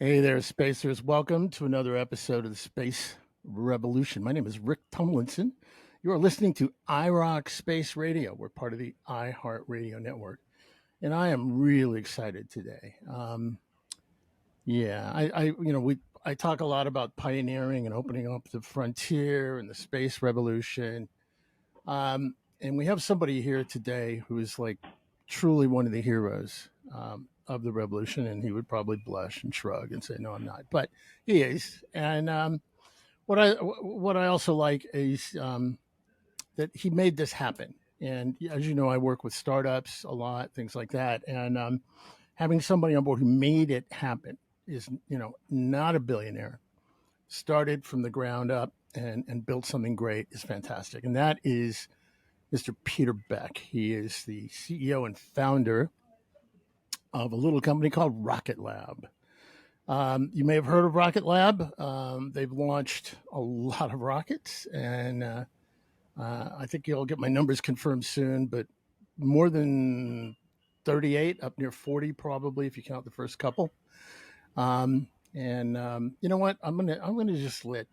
Hey there, spacers. Welcome to another episode of the Space Revolution. My name is Rick Tumlinson. You are listening to iRock Space Radio. We're part of the iHeartRadio network. And I am really excited today. I talk a lot about pioneering and opening up the frontier and the space revolution. And we have somebody here today who is like truly one of the heroes of the revolution, and he would probably blush and shrug and say, "No, I'm not," but he is. And what I also like is that he made this happen. And as you know, I work with startups a lot, things like that, and having somebody on board who made it happen is, not a billionaire, started from the ground up and built something great is fantastic, and that is Mr. Peter Beck. He is the CEO and founder of a little company called Rocket Lab. You may have heard of Rocket Lab. They've launched a lot of rockets, and I think you'll get my numbers confirmed soon, but more than 38, up near 40 probably, if you count the first couple. You know what? I'm gonna just let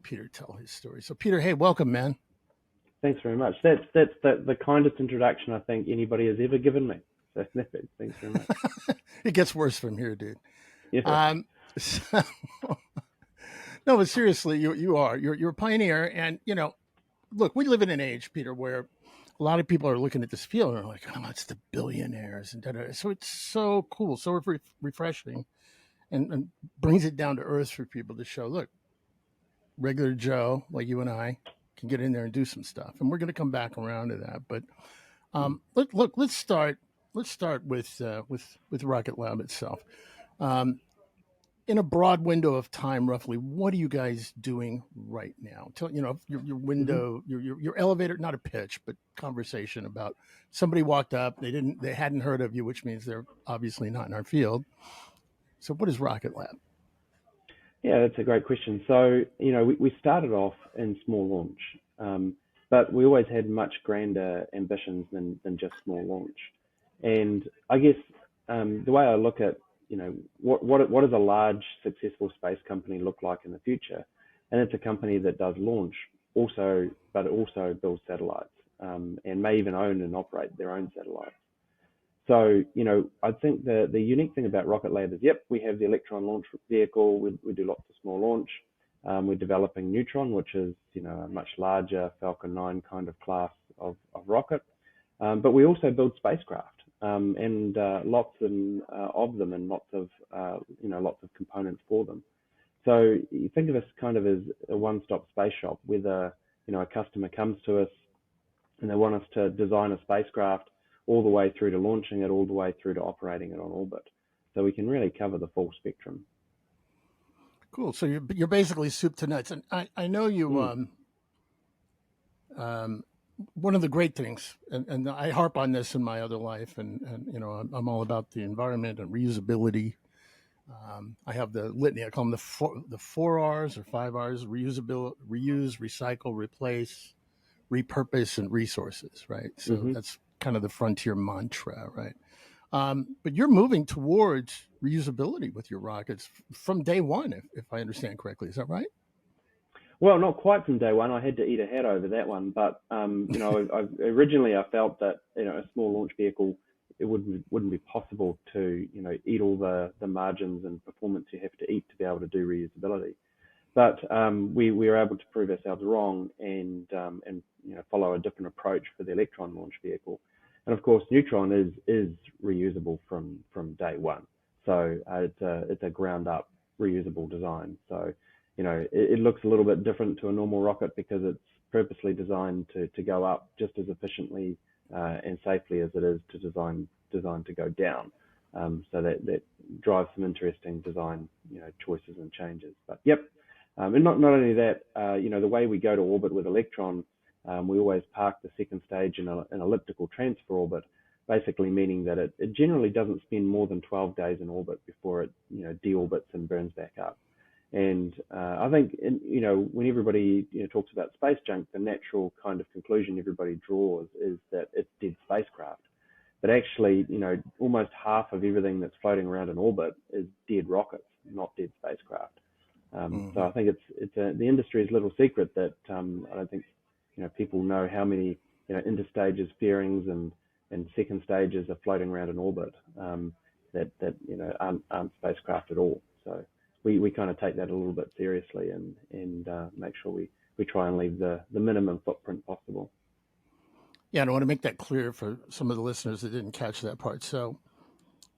Peter tell his story. So, Peter, hey, welcome, man. Thanks very much. That's the kindest introduction I think anybody has ever given me. So thanks very much. It gets worse from here, dude. Yeah. So, no, but seriously, you're a pioneer, and look, we live in an age, Peter, where a lot of people are looking at this field and are like, "Oh, it's the billionaires," and da-da. So it's so cool, so refreshing, and brings it down to earth for people to show, look, regular Joe like you and I can get in there and do some stuff, and we're going to come back around to that. But let's start. Let's start with Rocket Lab itself. Um, in a broad window of time, roughly, what are you guys doing right now? Tell your hmm window, your elevator, not a pitch, but conversation about somebody walked up, they hadn't heard of you, which means they're obviously not in our field. So, what is Rocket Lab? Yeah, that's a great question. So, we started off in small launch, but we always had much grander ambitions than just small launch. And I guess the way I look at, what does a large, successful space company look like in the future? And it's a company that does launch also, but it also builds satellites, and may even own and operate their own satellites. So, I think the unique thing about Rocket Lab is, yep, we have the Electron launch vehicle. We do lots of small launch. We're developing Neutron, which is, a much larger Falcon 9 kind of class of rocket. But we also build spacecraft, and of them, and lots of components for them. So you think of us kind of as a one-stop space shop, whether, a customer comes to us and they want us to design a spacecraft all the way through to launching it, all the way through to operating it on orbit. So we can really cover the full spectrum. Cool. So you're basically soup to nuts, and I know you. Mm. One of the great things, and I harp on this in my other life, and I'm all about the environment and reusability. I have the litany. I call them the four R's or five R's: reusability, reuse, recycle, replace, repurpose, and resources. Right. So hmm that's kind of the frontier mantra, right? But you're moving towards reusability with your rockets from day one, if I understand correctly. Is that right? Well, not quite from day one. I had to eat a hat over that one, but originally I felt that a small launch vehicle, it wouldn't be possible to eat all the margins and performance you have to eat to be able to do reusability. But we were able to prove ourselves wrong, and follow a different approach for the Electron launch vehicle. And of course, Neutron is reusable from day one. So it's a ground up reusable design. So it looks a little bit different to a normal rocket because it's purposely designed to go up just as efficiently and safely as it is to design to go down. So that drives some interesting design choices and changes. But yep, and not only that, the way we go to orbit with Electron, we always park the second stage in an elliptical transfer orbit, basically meaning that it generally doesn't spend more than 12 days in orbit before it deorbits and burns back up. And I think, when everybody talks about space junk, the natural kind of conclusion everybody draws is that it's dead spacecraft. But actually, almost half of everything that's floating around in orbit is dead rockets. not dead spacecraft. So Mm-hmm. I think the industry's little secret that I don't think people know how many interstages, fairings, and second stages are floating around in orbit that aren't spacecraft at all. So we kind of take that a little bit seriously and make sure we try and leave the minimum footprint possible. Yeah, and I want to make that clear for some of the listeners that didn't catch that part. So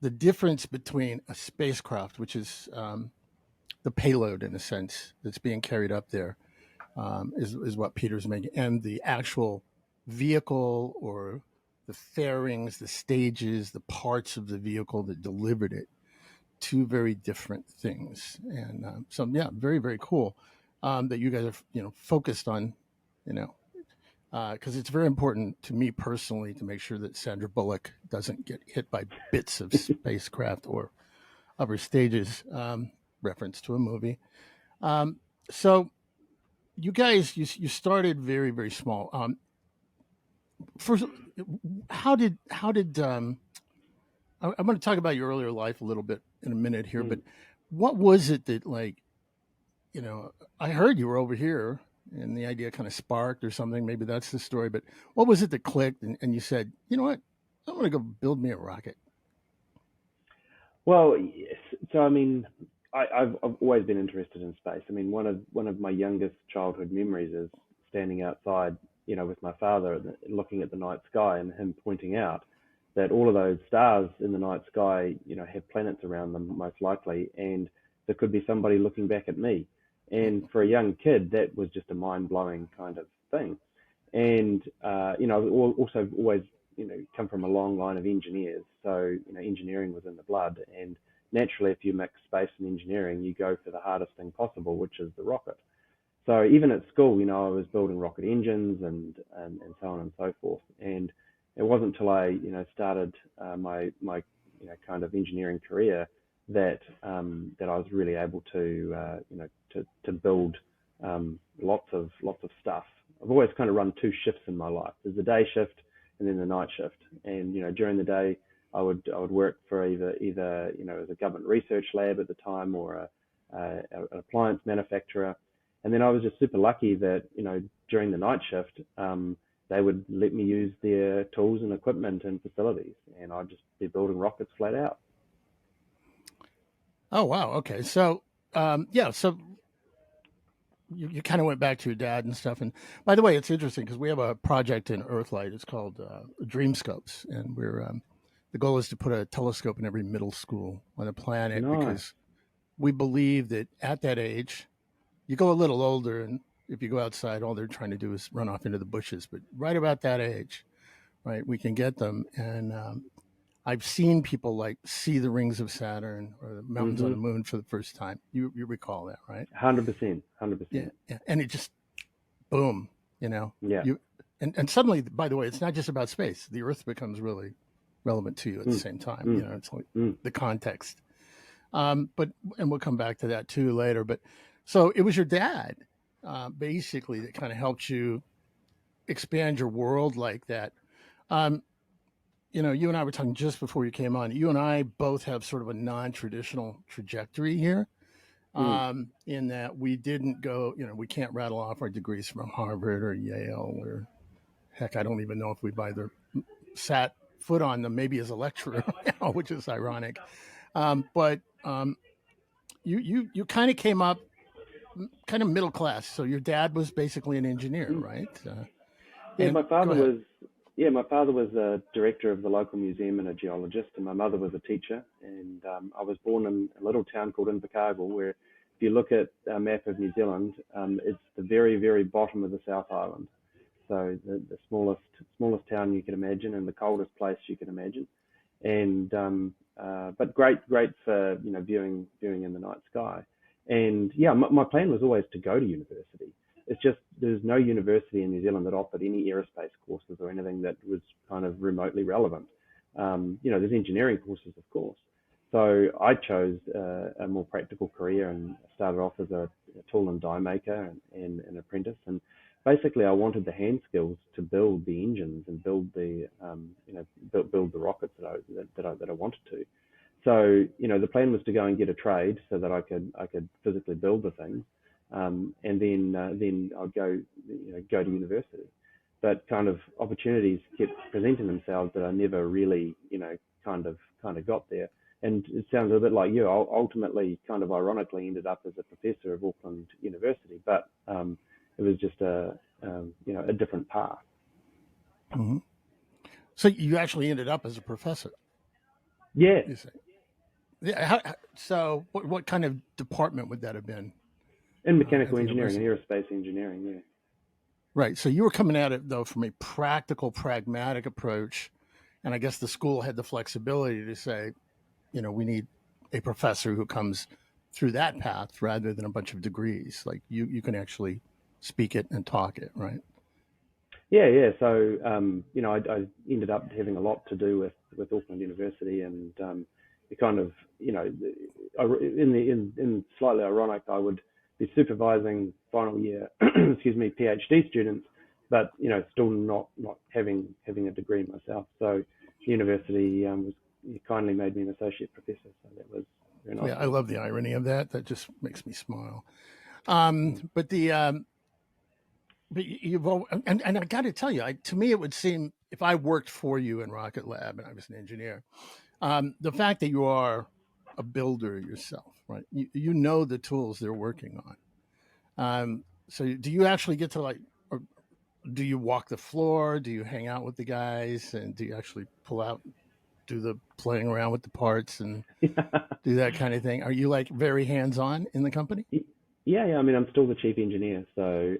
the difference between a spacecraft, which is the payload in a sense that's being carried up there, is what Peter's making, and the actual vehicle or the fairings, the stages, the parts of the vehicle that delivered it. Two very different things, and so yeah, very very cool that you guys are focused on, you know, because it's very important to me personally to make sure that Sandra Bullock doesn't get hit by bits of spacecraft or other stages. Reference to a movie. Um, so you guys, you started very very small. First, how did I'm going to talk about your earlier life a little bit in a minute here, but Mm. what was it that like I heard you were over here and the idea kind of sparked or something. Maybe that's the story, but what was it that clicked and you said, you know what, I'm going to go build me a rocket? Well, yes. So I mean, I've always been interested in space. I mean, one of my youngest childhood memories is standing outside, with my father, looking at the night sky, and him pointing out that all of those stars in the night sky, have planets around them most likely, and there could be somebody looking back at me. And for a young kid, that was just a mind blowing kind of thing. And I've also always come from a long line of engineers, so engineering was in the blood. And naturally, if you mix space and engineering, you go for the hardest thing possible, which is the rocket. So even at school, I was building rocket engines and so on and so forth. And it wasn't until I started my kind of engineering career that I was really able to to build lots of stuff. I've always kind of run two shifts in my life. There's the day shift and then the night shift. And during the day, I would work for either as a government research lab at the time, or an appliance manufacturer. And then I was just super lucky that during the night shift, they would let me use their tools and equipment and facilities, and I'd just be building rockets flat out. Oh, wow. Okay. So, yeah, so you kind of went back to your dad and stuff. And by the way, it's interesting because we have a project in Earthlight. It's called Dream Scopes. And the goal is to put a telescope in every middle school on the planet Nice. because we believe that at that age, you go a little older, and if you go outside, all they're trying to do is run off into the bushes. But right about that age, right, we can get them. And I've seen people like see the rings of Saturn or the mountains on Mhm. the moon for the first time. You recall that, right? 100%. Yeah, 100%. yeah. And it just boom, Yeah. you and suddenly, by the way, it's not just about space. The Earth becomes really relevant to you at the Mm. same time. Mm. It's like Mm. the context. But and we'll come back to that too later. But so it was your dad, basically, that kind of helped you expand your world like that. Um, you and I were talking just before you came on. You and I both have sort of a non-traditional trajectory here, Mm. in that we didn't go. We can't rattle off our degrees from Harvard or Yale or heck, I don't even know if we've either sat foot on them, maybe as a lecturer now, which is ironic. But you kind of came up kind of middle class. So your dad was basically an engineer, Mm. right? Yeah, And go ahead. my father was a director of the local museum and a geologist, and my mother was a teacher. And I was born in a little town called Invercargill, where if you look at a map of New Zealand, it's the very, very bottom of the South Island. So the smallest town you can imagine, and the coldest place you can imagine. And but great for viewing in the night sky. And yeah, my plan was always to go to university. It's just there's no university in New Zealand that offered any aerospace courses or anything that was kind of remotely relevant. There's engineering courses, of course. So I chose a more practical career and started off as a tool and die maker and an apprentice. And basically, I wanted the hand skills to build the engines and build the build the rockets that I wanted to. So the plan was to go and get a trade so that I could physically build the things, and then I'd go to university. But kind of opportunities kept presenting themselves that I never really kind of got there. And it sounds a bit like you. I ultimately, kind of ironically, ended up as a professor of Auckland University, but it was just a different path. Mm-hmm. So you actually ended up as a professor, Yeah, you say? Yeah. So what kind of department would that have been in at mechanical the engineering and university? aerospace engineering. Yeah. Right. So you were coming at it though from a practical, pragmatic approach, and I guess the school had the flexibility to say, we need a professor who comes through that path rather than a bunch of degrees. Like you can actually speak it and talk it, right? Yeah, yeah. So, I ended up having a lot to do with Auckland University, and it kind of, in slightly ironic, I would be supervising final year, excuse me, PhD students, but still not having a degree myself. So, the university kindly made me an associate professor, so that was very nice Yeah, of I them. love the irony of that. That just makes me smile. But the but and I got to tell you, to me, it would seem if I worked for you in Rocket Lab and I was an engineer, the fact that you are a builder yourself, right? You know the tools they're working on. So do you actually get to or do you walk the floor? Do you hang out with the guys, and do you actually pull out, do the playing around with the parts and do that kind of thing? Are you like very hands on in the company? Yeah, yeah. I mean, I'm still the chief engineer, so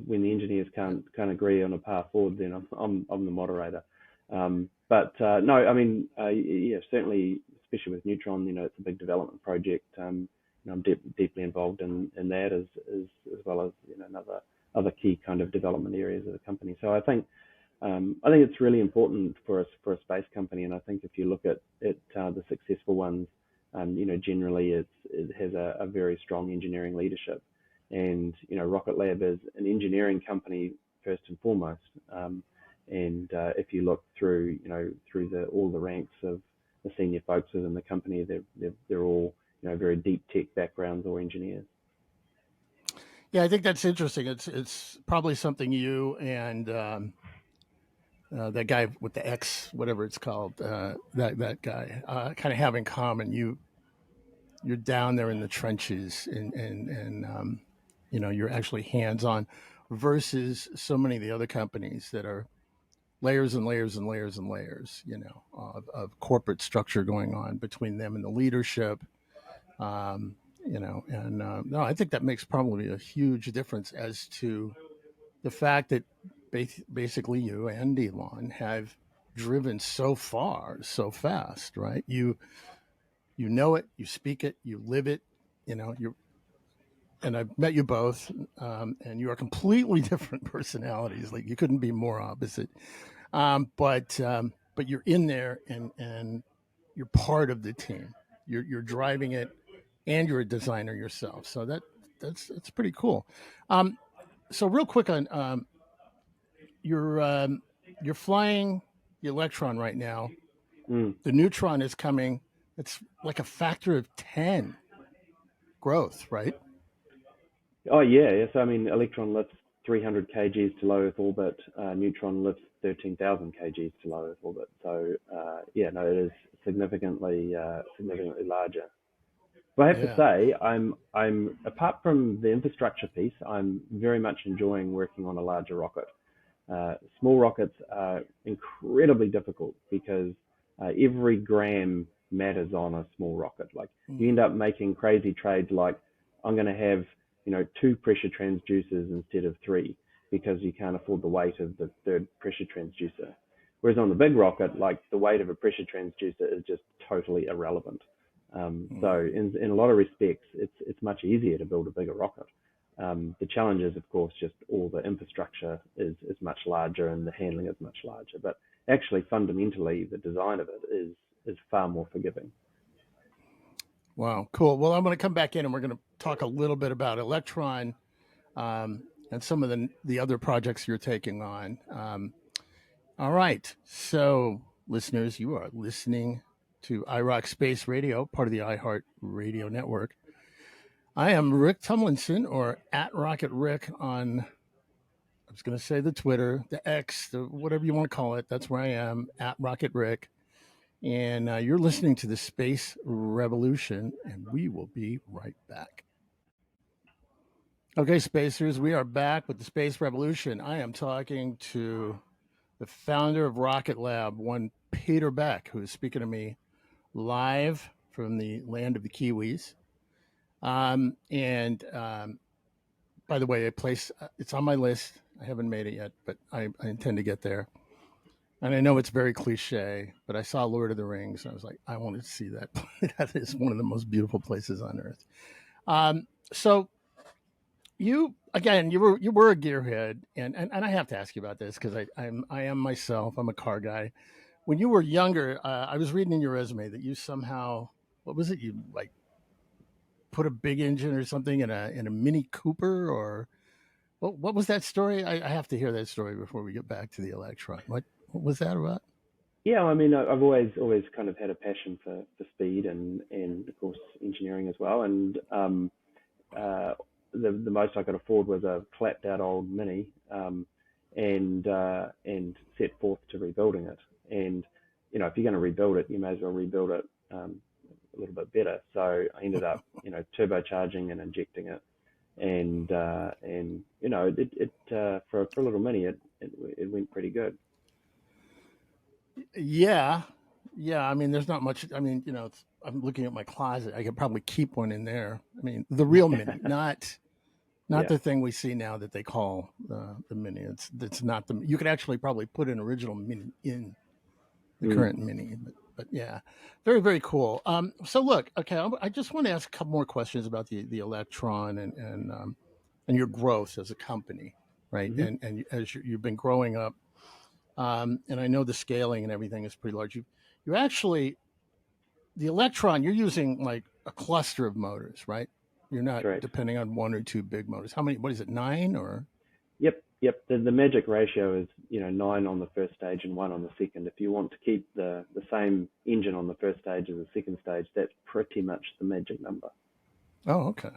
when the engineers Yeah. can't agree on a path forward, then I'm the moderator. But no, I mean, yeah, certainly, especially with Neutron, it's a big development project. I'm deeply involved in that as well as other key kind of development areas of the company. So I think it's really important for a space company, and I think if you look at the successful ones, generally it has a very strong engineering leadership, and Rocket Lab is an engineering company first and foremost. And if you look through the all the ranks of the senior folks within the company, they're all very deep tech backgrounds or engineers. Yeah, I think that's interesting. It's probably something you and that guy with the X, whatever it's called, that guy, kind of have in common. You're down there in the trenches, and you're actually hands on, versus so many of the other companies that are layers and layers and layers and layers, of corporate structure going on between them and the leadership. And no, I think that makes probably a huge difference as to the fact that basically you and Elon have driven so far so fast, right? You know it, you speak it, you live it. You're and I've met you both, and you are completely different personalities. Like you couldn't be more opposite. But you're in there, and you're part of the team. You're driving it, and you're a designer yourself. So that's pretty cool. Um, so real quick on you're you're flying the Electron right now. Mm. The Neutron is coming. It's like a factor of 10 growth, right? Oh yeah, yeah. So I mean, Electron lifts 300 kgs to low Earth orbit. Neutron lifts 13,000 kgs to low Earth orbit. So yeah, no, it is significantly larger. But I have to Yeah. say, I'm apart from the infrastructure piece, I'm very much enjoying working on a larger rocket. Small rockets are incredibly difficult because every gram matters on a small rocket. Like you Mm. end up making crazy trades like I'm going to have two pressure transducers instead of three because you can't afford the weight of the third pressure transducer. Whereas on the big rocket, like the weight of a pressure transducer is just totally irrelevant. So Mm. in a lot of respects, it's much easier to build a bigger rocket. The challenge is, of course, just all the infrastructure is much larger and the handling is much larger. But actually, fundamentally, the design of it is far more forgiving. Wow, cool. Well, I'm going to come back in, and we're going to talk a little bit about Electron, and some of the other projects you're taking on. All right. So, listeners, you are listening to iRock Space Radio, part of the iHeart Radio Network. I am Rick Tumlinson, or at Rocket Rick on, I was going to say the Twitter, the X, whatever you want to call it. That's where I am, at Rocket Rick. And you're listening to the Space Revolution, and we will be right back. Okay, Spacers, we are back with the Space Revolution. I am talking to the founder of Rocket Lab, one Peter Beck, who is speaking to me live from the land of the Kiwis. And by the way, a place, it's on my list. I haven't made it yet, but I intend to get there. And I know it's very cliche, but I saw Lord of the Rings. And I was like, I wanted to see that. That is one of the most beautiful places on earth. So you again, you were a gearhead, and I have to ask you about this because I am myself. I'm a car guy. When you were younger, I was reading in your resume that you somehow, what was it? You like put a big engine or something in a Mini Cooper, or what was that story? I have to hear that story before we get back to the Electron. What was that about? Yeah, I mean, I've always kind of had a passion for speed and of course engineering as well. And the most I could afford was a clapped out old Mini, and set forth to rebuilding it. And if you're going to rebuild it, you may as well rebuild it a little bit better. So I ended up turbocharging and injecting it, and it for a little Mini it went pretty good. Yeah, yeah. I mean, there's not much. I mean, I'm looking at my closet. I could probably keep one in there. I mean, the real Mini, not Yeah. the thing we see now that they call the Mini. It's not the. You could actually probably put an original Mini in the current Mini, but yeah, very very cool. So look, okay, I just want to ask a couple more questions about the Electron and your growth as a company, right? Mm-hmm. And as you've been growing up. And I know the scaling and everything is pretty large. You actually, the Electron, you're using like a cluster of motors, right? You're not Correct. depending on one or two big motors. How many? What is it? 9 or? Yep. The magic ratio is 9 on the first stage and 1 on the second. If you want to keep the same engine on the first stage as the second stage, that's pretty much the magic number. Oh, okay.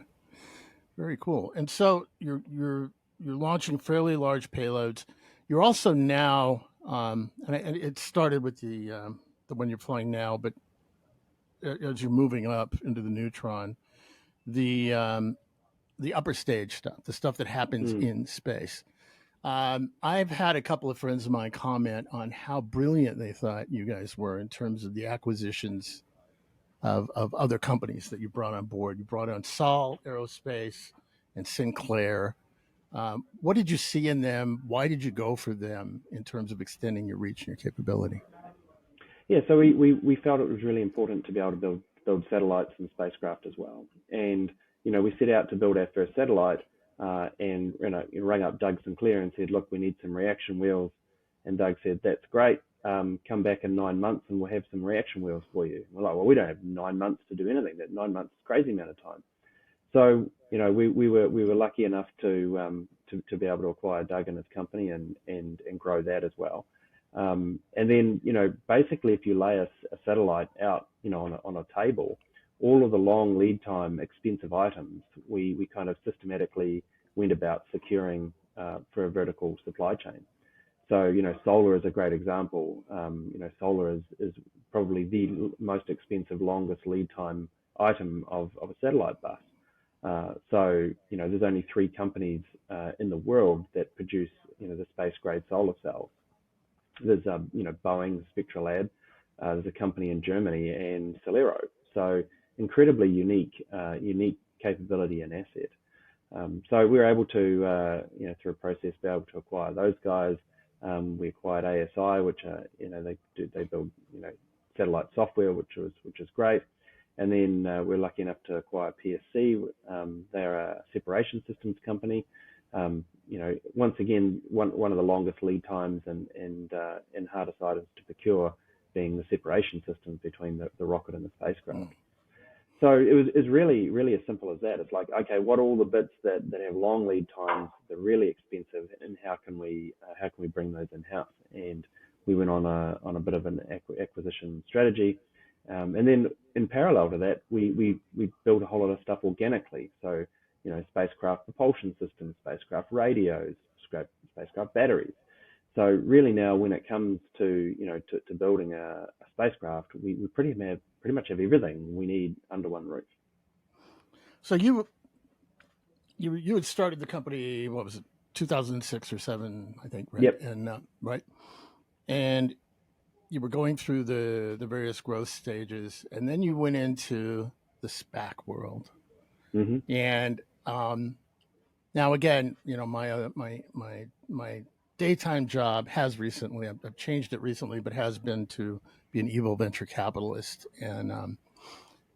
Very cool. And so you're launching fairly large payloads. You're also now, and it started with the one you're flying now, but as you're moving up into the Neutron, the the upper stage stuff, the stuff that happens Mm. in space. I've had a couple of friends of mine comment on how brilliant they thought you guys were in terms of the acquisitions of other companies that you brought on board. You brought on Sol Aerospace and Sinclair. What did you see in them? Why did you go for them in terms of extending your reach and your capability? Yeah, so we felt it was really important to be able to build satellites and spacecraft as well. And we set out to build our first satellite, and rang up Doug Sinclair and said, look, we need some reaction wheels. And Doug said, that's great. Come back in 9 months and we'll have some reaction wheels for you. We're like, well, we don't have 9 months to do anything. That 9 months is a crazy amount of time. So we were lucky enough to be able to acquire Doug and his company and grow that as well. And then basically, if you lay a satellite out on a table, all of the long lead time expensive items we kind of systematically went about securing for a vertical supply chain. So solar is a great example. Solar is probably the most expensive, longest lead time item of a satellite bus. So there's only 3 companies in the world that produce the space grade solar cells. There's Boeing, Spectralab. There's a company in Germany, and Celero. So incredibly unique capability and asset. So we were able to through a process be able to acquire those guys. We acquired ASI, which they build satellite software, which is great. And then we're lucky enough to acquire PSC. They're a separation systems company. Once again, one of the longest lead times and hardest items to procure being the separation systems between the rocket and the spacecraft. So it was really as simple as that. It's like, okay, what are all the bits that have long lead times, they're really expensive, and how can we bring those in house? And we went on a bit of an acquisition strategy. And then in parallel to that, we built a whole lot of stuff organically. So, spacecraft propulsion systems, spacecraft radios, spacecraft batteries. So really now, when it comes to to building a spacecraft, we pretty much have everything we need under one roof. So you had started the company, what was it, 2006 or seven, I think, right? Yep. And right, and you were going through the various growth stages, and then you went into the SPAC world. Hmm. And now again, my daytime job has recently, I've changed it recently, but has been to be an evil venture capitalist, and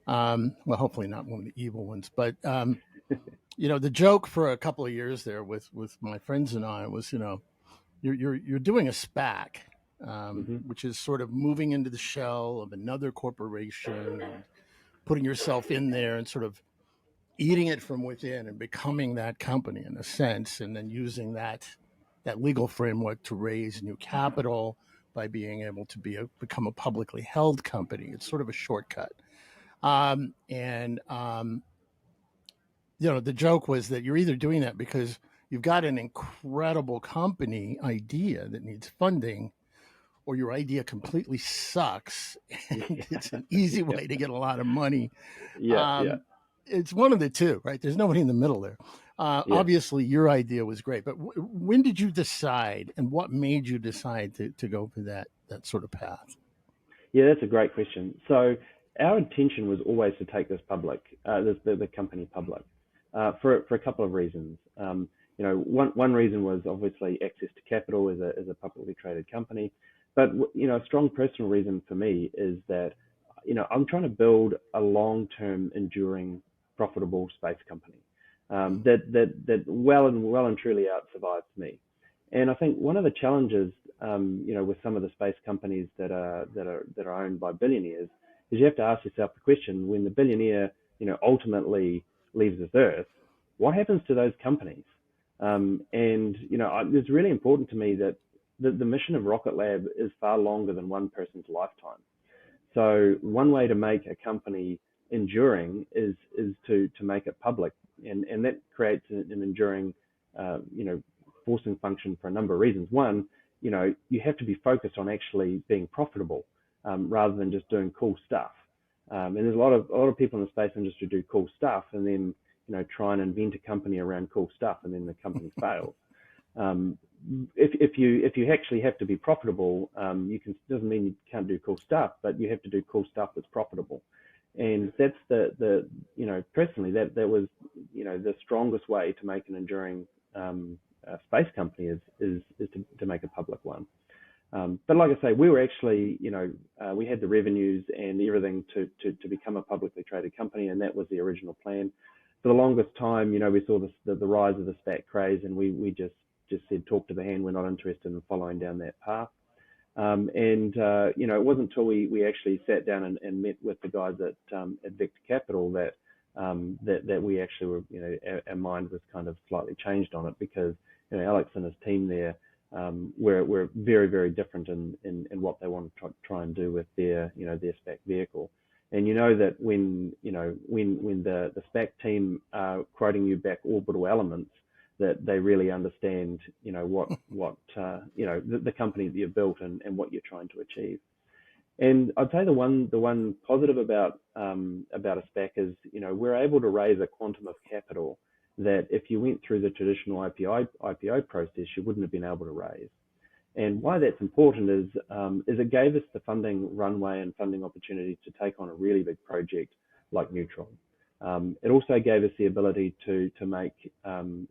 well, hopefully not one of the evil ones, but the joke for a couple of years there with my friends and I was, you're doing a SPAC, Hmm. which is sort of moving into the shell of another corporation and putting yourself in there and sort of eating it from within and becoming that company in a sense, and then using that legal framework to raise new capital by being able to become a publicly held company. It's sort of a shortcut. And the joke was that you're either doing that because you've got an incredible company idea that needs funding, or your idea completely sucks and it's an easy Yeah. way to get a lot of money. Yeah. Yeah. um, it's one of the two, right? There's nobody in the middle there. Yeah. Obviously your idea was great, but when did you decide, and what made you decide to go for that sort of path? Yeah, that's a great question. So our intention was always to take this public, the company public, for a couple of reasons. One reason was obviously access to capital as a publicly traded company, but a strong personal reason for me is that I'm trying to build a long-term, enduring, profitable space company Mm. that well and truly out survives me. And I think one of the challenges, with some of the space companies that are owned by billionaires, is you have to ask yourself the question: when the billionaire, ultimately leaves this earth, what happens to those companies? And it's really important to me that the mission of Rocket Lab is far longer than one person's lifetime. So one way to make a company enduring is to make it public, and that creates an enduring, uh, you know, forcing function for a number of reasons. One, you have to be focused on actually being profitable, rather than just doing cool stuff. And there's a lot of people in the space industry do cool stuff, and then try and invent a company around cool stuff, and then the company fails. Um, if you actually have to be profitable, you can doesn't mean you can't do cool stuff, but you have to do cool stuff that's profitable. And that's the personally, that was the strongest way to make an enduring space company is to make a public one. But like I say, we were actually, we had the revenues and everything to become a publicly traded company, and that was the original plan. For the longest time, we saw the rise of the SPAC craze, and we just said, talk to the hand, we're not interested in following down that path. And it wasn't until we actually sat down and met with the guys at Vector Capital that we actually were, our mind was kind of slightly changed on it, because Alex and his team there, were very, very different in what they want to try and do with their SPAC vehicle. And that when the SPAC team are quoting you back orbital elements, that they really understand the company that you've built, and what you're trying to achieve. And I'd say the one positive about a SPAC is, we're able to raise a quantum of capital that if you went through the traditional IPO process, you wouldn't have been able to raise. And why that's important is it gave us the funding runway and funding opportunity to take on a really big project like Neutron. It also gave us the ability to make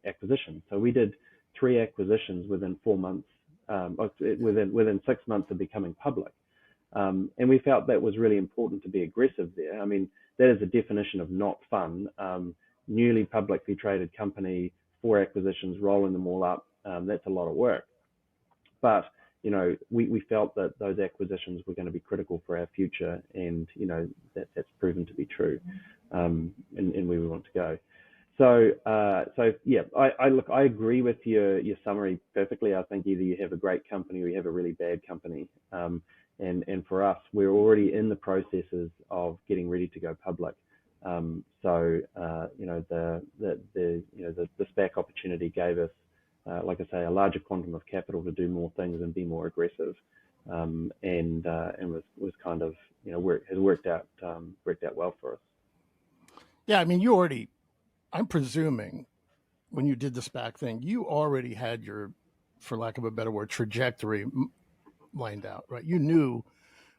acquisitions. So we did 3 acquisitions within 4 months, within 6 months of becoming public. And we felt that was really important to be aggressive there. I mean, that is the definition of not fun. Newly publicly traded company, 4 acquisitions, rolling them all up. That's a lot of work. But we felt that those acquisitions were going to be critical for our future, and that's proven to be true, and where we want to go. So yeah, I agree with your summary perfectly. I think either you have a great company or you have a really bad company. and for us, we're already in the processes of getting ready to go public. The SPAC opportunity gave us, like I say, a larger quantum of capital to do more things and be more aggressive, and was kind of, has worked out well for us. Yeah, I mean, I'm presuming when you did the SPAC thing, you already had your, for lack of a better word, trajectory lined out, right? You knew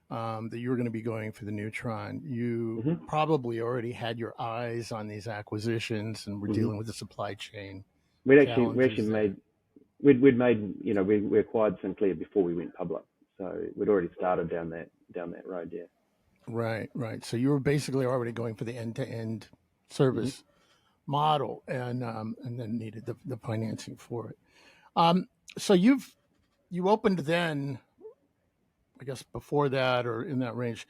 that you were going to be going for the Neutron. You Mm-hmm. probably already had your eyes on these acquisitions and were Mm-hmm. dealing with the supply chain We actually challenges there. made we'd made we acquired Sinclair before we went public, so we'd already started down that road. Yeah. Right, right. So you were basically already going for the end-to-end Mm-hmm. service model, and then needed the financing for it. Um, so you opened then, I guess before that or in that range,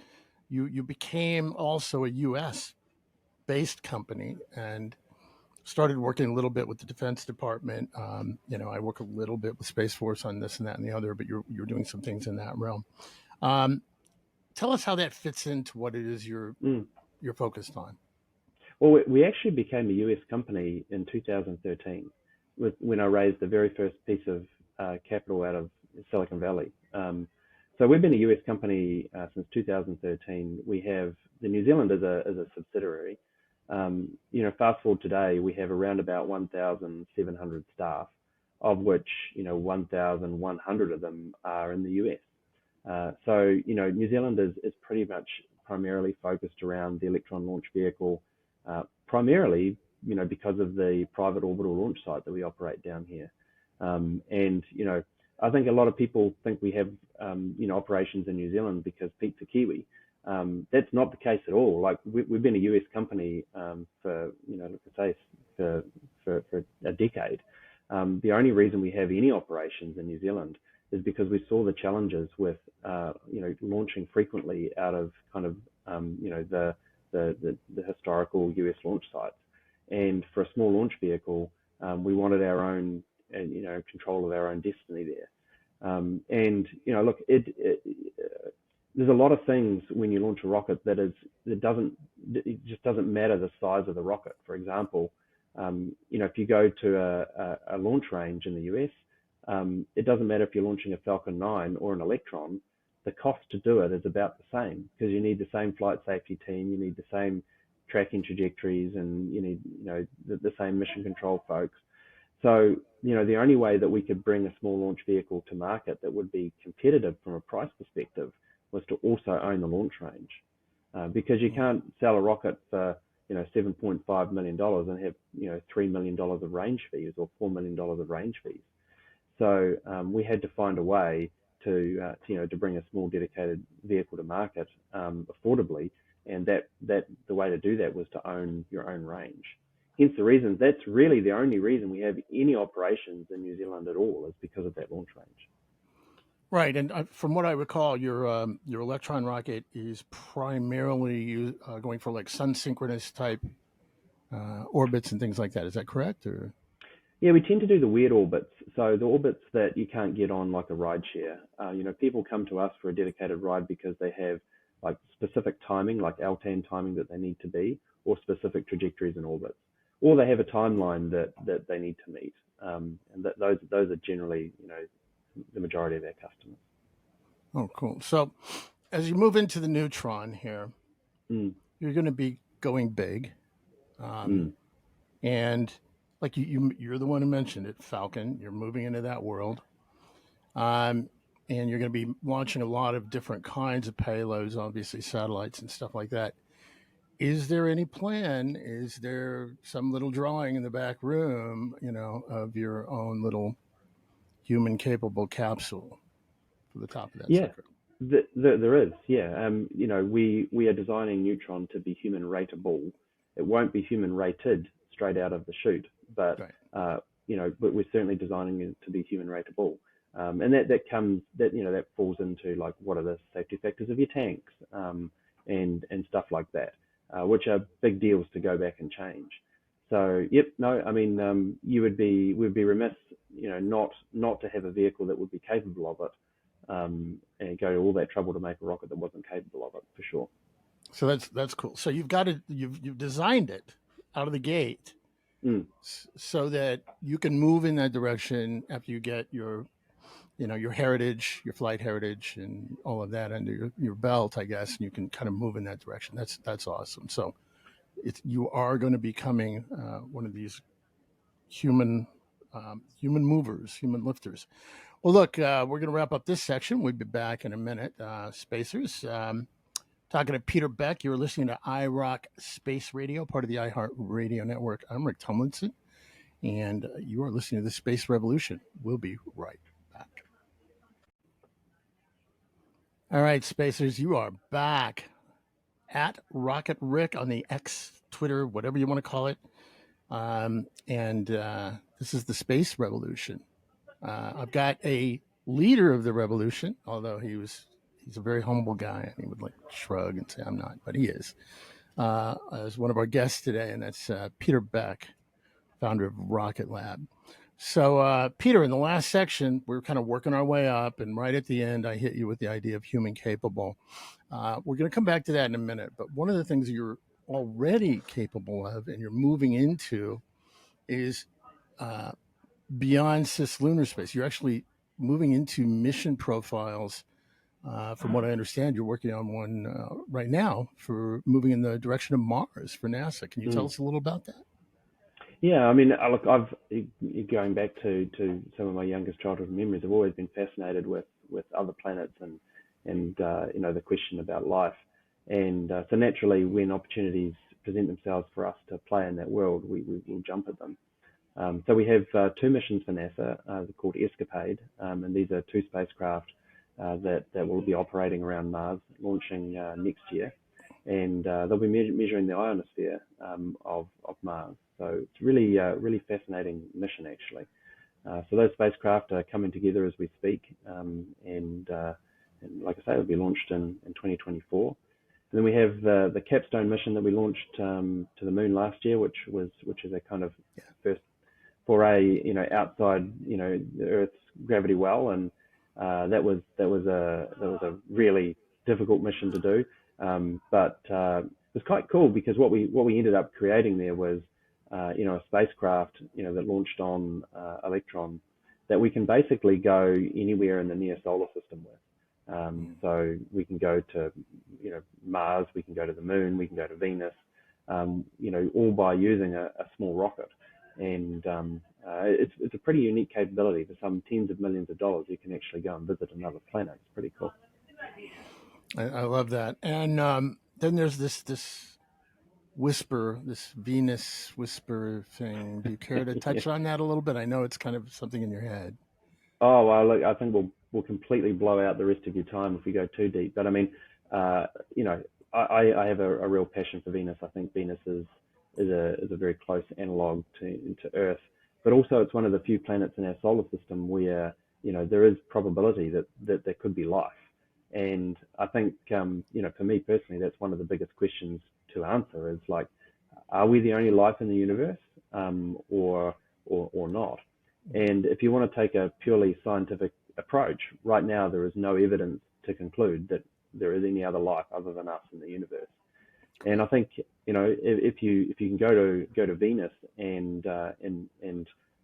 you became also a U.S. based company and started working a little bit with the Defense Department. I work a little bit with Space Force on this and that and the other, but you're doing some things in that realm. Um, Tell us how that fits into what it is Mm. you're focused on. Well, we actually became a US company in 2013 when I raised the very first piece of capital out of Silicon Valley. So we've been a US company since 2013. We have the New Zealand as a subsidiary. Fast forward today, we have around about 1,700 staff, of which 1,100 of them are in the US. New Zealand is pretty much primarily focused around the Electron launch vehicle, primarily, because of the private orbital launch site that we operate down here. I think a lot of people think we have, operations in New Zealand because Pete's a Kiwi. That's not the case at all. Like we've been a US company for, like I say, for a decade. The only reason we have any operations in New Zealand is because we saw the challenges with, launching frequently out of kind of, the historical US launch sites. And for a small launch vehicle, we wanted our own, control of our own destiny there. Look, there's a lot of things when you launch a rocket it just doesn't matter the size of the rocket. For example, if you go to a launch range in the US, it doesn't matter if you're launching a Falcon 9 or an Electron. The cost to do it is about the same because you need the same flight safety team, you need the same tracking trajectories, and you need the same mission control folks. So the only way that we could bring a small launch vehicle to market that would be competitive from a price perspective was to also own the launch range, because you can't sell a rocket for $7.5 million and have $3 million of range fees or $4 million of range fees. So we had to find a way to bring a small dedicated vehicle to market affordably, and that the way to do that was to own your own range. Hence the reason, that's really the only reason we have any operations in New Zealand at all, is because of that launch range. Right, and from what I recall, your Electron rocket is primarily going for like sun synchronous type orbits and things like that. Is that correct? Or Yeah, we tend to do the weird orbits. So the orbits that you can't get on like a ride share. People come to us for a dedicated ride because they have like specific timing, like LTAN timing that they need to be, or specific trajectories in orbits, or they have a timeline that they need to meet. And those are generally, the majority of our customers. oh, cool. So as you move into the Neutron here, Mm, you're going to be going big, um, mm. and like you're the one who mentioned it, Falcon. You're moving into that world. Um, and you're going to be launching a lot of different kinds of payloads, obviously satellites and stuff like that. Is there any plan? Is there some little drawing in the back room, of your own little human capable capsule for the top of that Yeah, sucker? there is. Yeah, we are designing Neutron to be human rateable. It won't be human rated straight out of the chute, but Right. but we're certainly designing it to be human rateable. And that falls into like what are the safety factors of your tanks, and stuff like that, which are big deals to go back and change. So yep, no, I mean, we'd be remiss, not to have a vehicle that would be capable of it. and go to all that trouble to make a rocket that wasn't capable of it, for sure. So that's cool. So you've designed it out of the gate Mm. so that you can move in that direction after you get your heritage, your flight heritage, and all of that under your belt, I guess, and you can kind of move in that direction. That's awesome. So you are going to be becoming one of these human human movers, human lifters. Well, look, we're going to wrap up this section. We'll be back in a minute, spacers. Talking to Peter Beck, you're listening to iRock Space Radio, part of the iHeart Radio Network. I'm Rick Tomlinson, and you are listening to the Space Revolution. We'll be right back. All right, spacers, you are back at Rocket Rick on the X, Twitter, whatever you want to call it. And this is the Space Revolution. I've got a leader of the revolution, although he's a very humble guy, and he would like shrug and say, I'm not, but he is. As one of our guests today, and that's Peter Beck, founder of Rocket Lab. So, Peter, in the last section, we were kind of working our way up, and right at the end, I hit you with the idea of human capable. We're going to come back to that in a minute, but one of the things you're already capable of and you're moving into is beyond cislunar space. You're actually moving into mission profiles. From what I understand, you're working on one right now for moving in the direction of Mars for NASA. Can you tell us a little about that? Yeah, I mean, look, I've going back to some of my youngest childhood memories. I've always been fascinated with other planets and the question about life. And so naturally, when opportunities present themselves for us to play in that world, we will jump at them. So we have two missions for NASA called Escapade, and these are two spacecraft that will be operating around Mars, launching next year, and they'll be measuring the ionosphere of Mars. So it's really fascinating mission, actually. So those spacecraft are coming together as we speak, and like I say, they'll be launched in 2024. And then we have the capstone mission that we launched to the moon last year, which is a kind of first foray, outside, the Earth's gravity well, and that was a really difficult mission to do, but it was quite cool because what we ended up creating there was a spacecraft that launched on Electron that we can basically go anywhere in the near solar system with. So we can go to Mars, we can go to the moon, we can go to Venus, all by using a small rocket. And it's a pretty unique capability. For some tens of millions of dollars, you can actually go and visit another planet. It's pretty cool. I love that. And then there's this whisper, this Venus whisper thing. Do you care to touch on that a little bit? I know it's kind of something in your head. Oh, well, look, I think we'll completely blow out the rest of your time if we go too deep. But I mean, I have a real passion for Venus. I think Venus is a very close analog to Earth, but also it's one of the few planets in our solar system where there is probability that there could be life. And I think for me personally, that's one of the biggest questions to answer is like, are we the only life in the universe, or not? And if you want to take a purely scientific approach, right now there is no evidence to conclude that there is any other life other than us in the universe. And I think if you can go to Venus and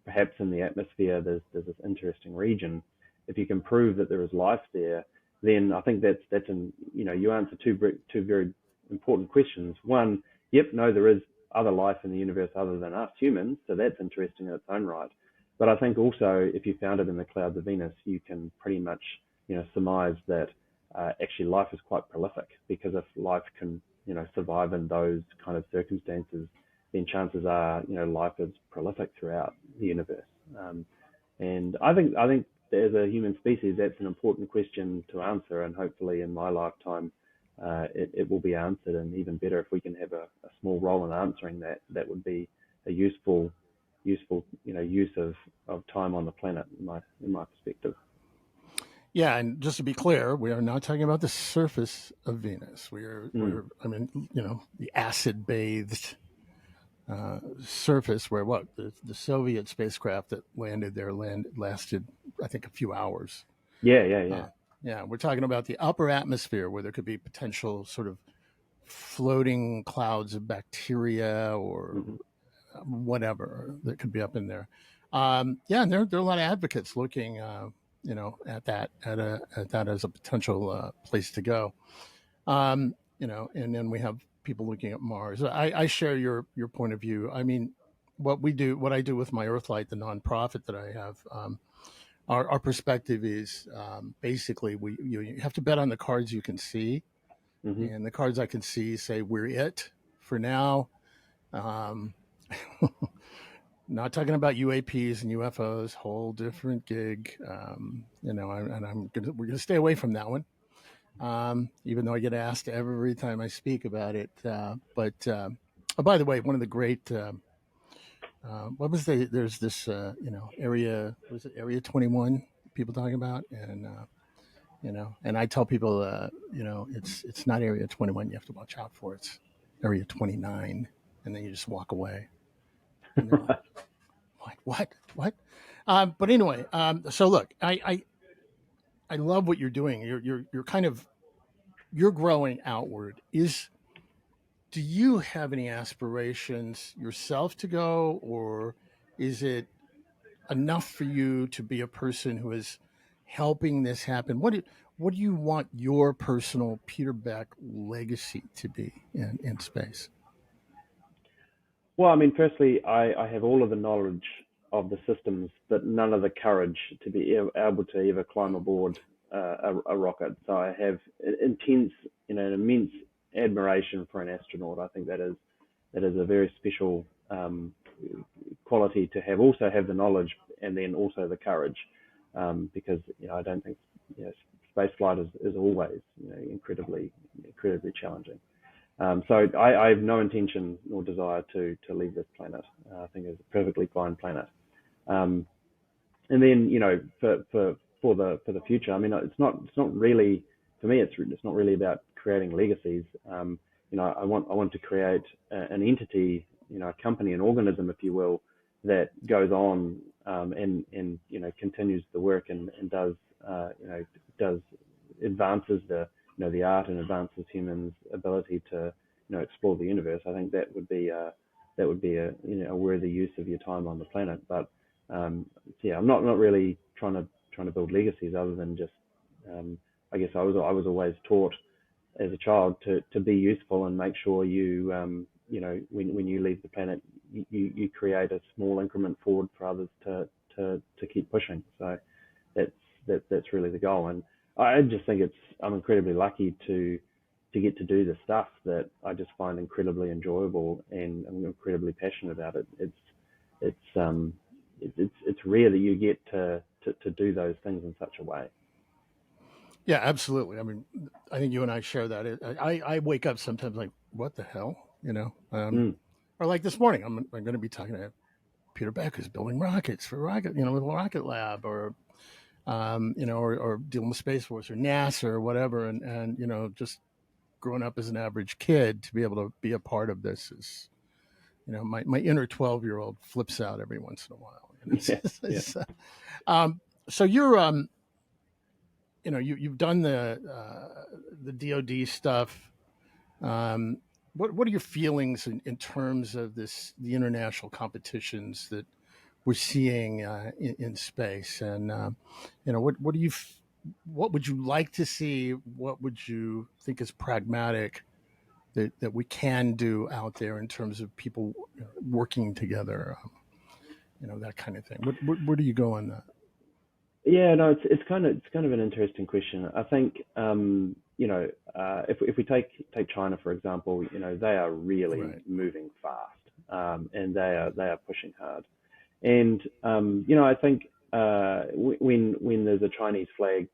perhaps in the atmosphere there's this interesting region, if you can prove that there is life there, then I think that's you answer two very important questions. One, yep, no, there is other life in the universe other than us humans, so that's interesting in its own right. But I think also if you found it in the clouds of Venus, you can pretty much surmise that actually life is quite prolific, because if life can survive in those kind of circumstances, then chances are life is prolific throughout the universe. And I think as a human species, that's an important question to answer, and hopefully in my lifetime it will be answered. And even better, if we can have a small role in answering that would be a useful use of time on the planet in my perspective. Yeah, and just to be clear, we are not talking about the surface of Venus. We're the acid bathed surface where the Soviet spacecraft that landed there lasted, I think, a few hours. Yeah. Yeah, we're talking about the upper atmosphere where there could be potential sort of floating clouds of bacteria or Hmm. whatever that could be up in there. Yeah, and there are a lot of advocates looking, at that as a potential place to go. And then we have people looking at Mars. I share your point of view. I mean, what I do with my Earthlight, the nonprofit that I have. Our perspective is basically you have to bet on the cards you can see, Hmm. and the cards I can see say we're it for now. Um, Not talking about UAPs and UFOs, whole different gig. We're gonna stay away from that one. Even though I get asked every time I speak about it. Oh, by the way, one of the great what was there's this area, was it Area 21 people talking about, and I tell people it's not Area 21 you have to watch out for, it's Area 29, and then you just walk away, and they're like what. But anyway, so look, I love what you're doing. You're kind of, you're growing outward. Is Do you have any aspirations yourself to go, or is it enough for you to be a person who is helping this happen? What do you want your personal Peter Beck legacy to be in space? Well, I mean, firstly, I have all of the knowledge of the systems, but none of the courage to be able to ever climb aboard a rocket. So I have intense, an immense admiration for an astronaut. I think that is a very special quality to have. Also have the knowledge and then also the courage, because I don't think space flight is always incredibly challenging. So I have no intention nor desire to leave this planet. I think it's a perfectly fine planet. Um, and then for the future, I mean, it's not really, for me. It's not really about creating legacies. I want to create an entity, a company, an organism, if you will, that goes on, and continues the work, and does advances the art, and advances humans' ability to explore the universe. I think that would be a worthy use of your time on the planet. But yeah, I'm not really trying to build legacies, other than just, I guess I was always taught as a child to be useful and make sure when you leave the planet, you create a small increment forward for others to keep pushing. So that's that's really the goal. And I just think I'm incredibly lucky to get to do the stuff that I just find incredibly enjoyable, and I'm incredibly passionate about it. It's rare that you get to do those things in such a way. Yeah, absolutely. I mean, I think you and I share that. I wake up sometimes like, what the hell, Mm. or like this morning, I'm going to be talking to Peter Beck, who's building rockets for rocket, with a rocket lab, or dealing with Space Force or NASA or whatever, and just growing up as an average kid to be able to be a part of this is, my inner 12-year-old flips out every once in a while. Yeah, yeah. So you're you've done the DoD stuff. Um, what are your feelings in terms of the international competitions that we're seeing in space, and what do what would you like to see? What would you think is pragmatic that we can do out there in terms of people working together, that kind of thing? Where do you go on that? Yeah, no, it's kind of an interesting question. I think, if we take China for example, they are really Right. moving fast, and they are pushing hard. And I think, when there's a Chinese flag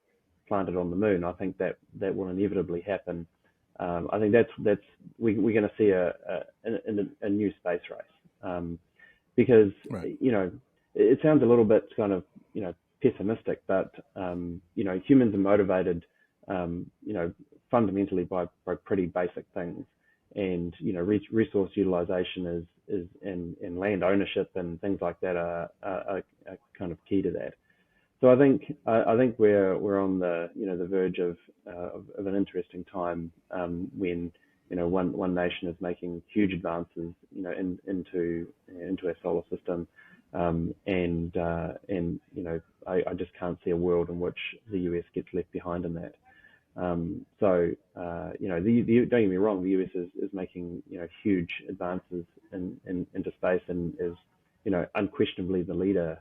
planted on the moon, I think that will inevitably happen. I think we're going to see a new space race, because Right. it sounds a little bit kind of pessimistic, but humans are motivated, fundamentally by pretty basic things, and resource utilization is and land ownership and things like that are kind of key to that. So I think we're on the the verge of an interesting time when one nation is making huge advances into our solar system, and I just can't see a world in which the US gets left behind in that. Don't get me wrong, the US is making huge advances into space and is unquestionably the leader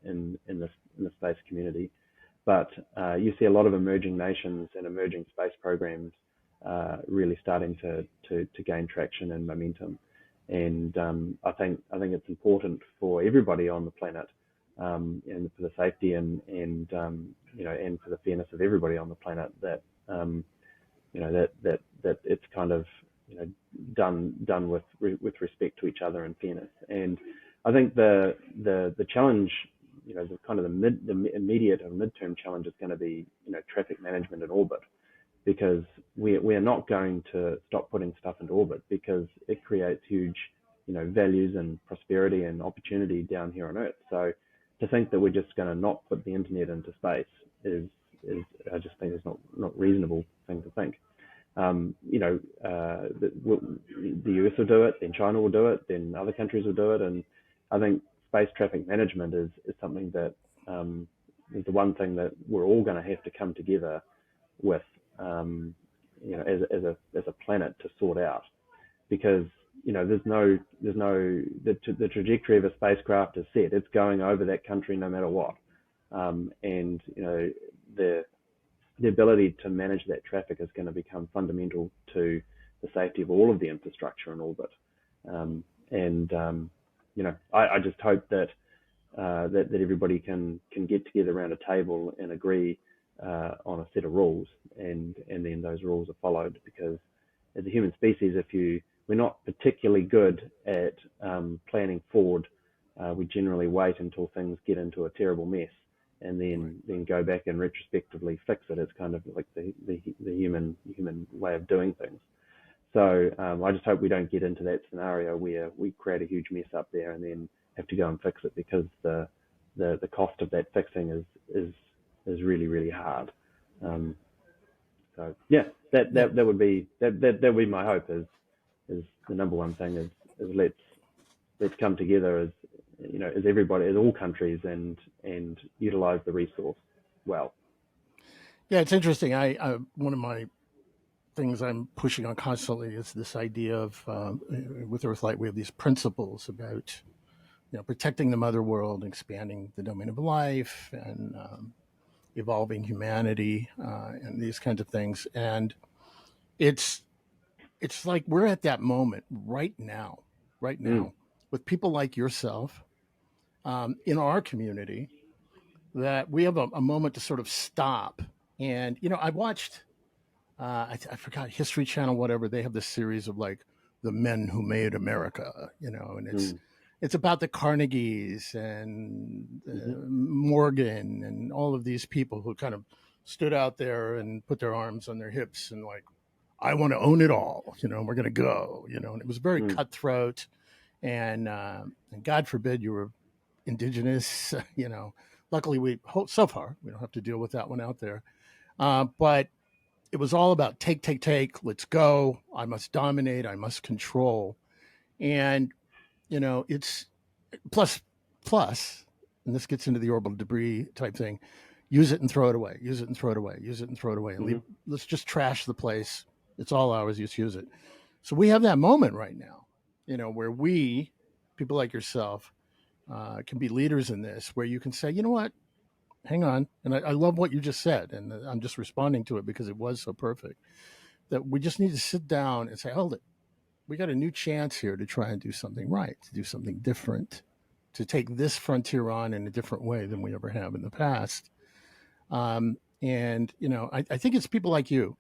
in the space community. But you see a lot of emerging nations and emerging space programs really starting to gain traction and momentum. And I think it's important for everybody on the planet, and for the safety and for the fairness of everybody on the planet that that it's kind of done with respect to each other and fairness. And I think the challenge, the kind of the immediate or midterm challenge is going to be traffic management in orbit, because we are not going to stop putting stuff into orbit because it creates huge values and prosperity and opportunity down here on Earth. So to think that we're just going to not put the internet into space is I just think it's not reasonable thing to think. The US will do it, then China will do it, then other countries will do it, and I think space traffic management is something that is the one thing that we're all going to have to come together with, as a planet to sort out, because the trajectory of a spacecraft is set. It's going over that country no matter what, and the ability to manage that traffic is going to become fundamental to the safety of all of the infrastructure in orbit. I just hope that that everybody can get together around a table and agree on a set of rules, and then those rules are followed. Because as a human species, we're not particularly good at planning forward. We generally wait until things get into a terrible mess, and then go back and retrospectively fix it. It's kind of like the human way of doing things. So I just hope we don't get into that scenario where we create a huge mess up there and then have to go and fix it, because the cost of that fixing is really, really hard. So yeah, that would be my hope. Is the number one thing is let's come together as everybody, as all countries, and utilize the resource well. Yeah, it's interesting. I one of my things I'm pushing on constantly is this idea of with Earthlight, we have these principles about protecting the mother world, expanding the domain of life, and evolving humanity, and these kinds of things. And it's it's like we're at that moment right Mm, now, with people like yourself in our community, that we have a moment to sort of stop. And I watched I forgot, History Channel, whatever. They have this series of like the men who made America, and mm, it's about the Carnegies and mm-hmm, Morgan and all of these people who kind of stood out there and put their arms on their hips and like, I want to own it all, we're going to go, and it was very mm, cutthroat. And God forbid you were indigenous, luckily so far, we don't have to deal with that one out there. But it was all about take, let's go. I must dominate. I must control. And, it's plus, plus, and this gets into the orbital debris type thing. Use it and throw it away. Use it and throw it away. Use it and throw it away. And mm-hmm, let's just trash the place. It's all ours. Just use it. So we have that moment right now, where people like yourself, can be leaders in this, where you can say, you know what, hang on. And I love what you just said. And I'm just responding to it because it was so perfect, that we just need to sit down and say, hold it. We got a new chance here to try and do something right, to do something different, to take this frontier on in a different way than we ever have in the past. And, I think it's people like you,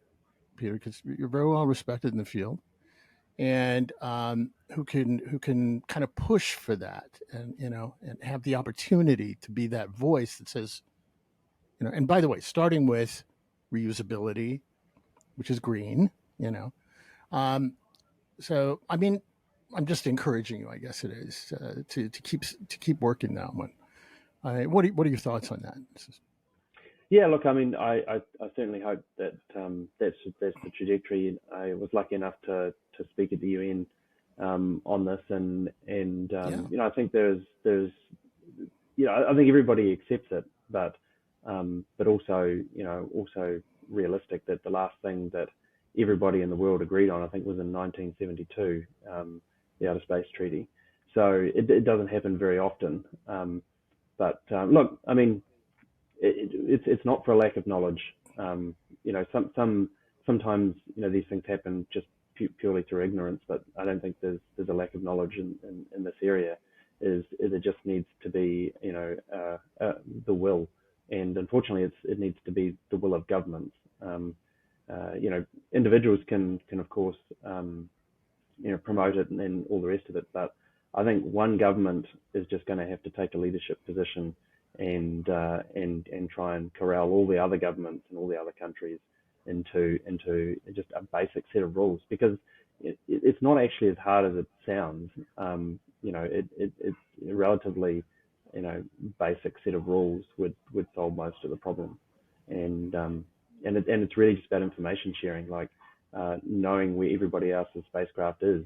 Peter, because you're very well respected in the field, and who can kind of push for that, and and have the opportunity to be that voice that says, and by the way, starting with reusability, which is green, you know. Um, so I mean, I'm just encouraging you, I guess it is, to keep working that one. What are your thoughts on that? Yeah, look, I mean, I certainly hope that that's the trajectory. I was lucky enough to speak at the UN on this, and Yeah. I think there's I think everybody accepts it, but also also realistic that the last thing that everybody in the world agreed on, I think, was in 1972, the Outer Space Treaty. So it doesn't happen very often. Look, I mean, it's not for a lack of knowledge. Sometimes these things happen just purely through ignorance, but I don't think there's a lack of knowledge in this area. Is it just needs to be the will, and unfortunately it needs to be the will of governments. Individuals can of course promote it and all the rest of it. But I think one government is just going to have to take a leadership position and try and corral all the other governments and all the other countries into just a basic set of rules, because it's not actually as hard as it sounds. It's a relatively basic set of rules would solve most of the problem, and it's really just about information sharing. Like knowing where everybody else's spacecraft is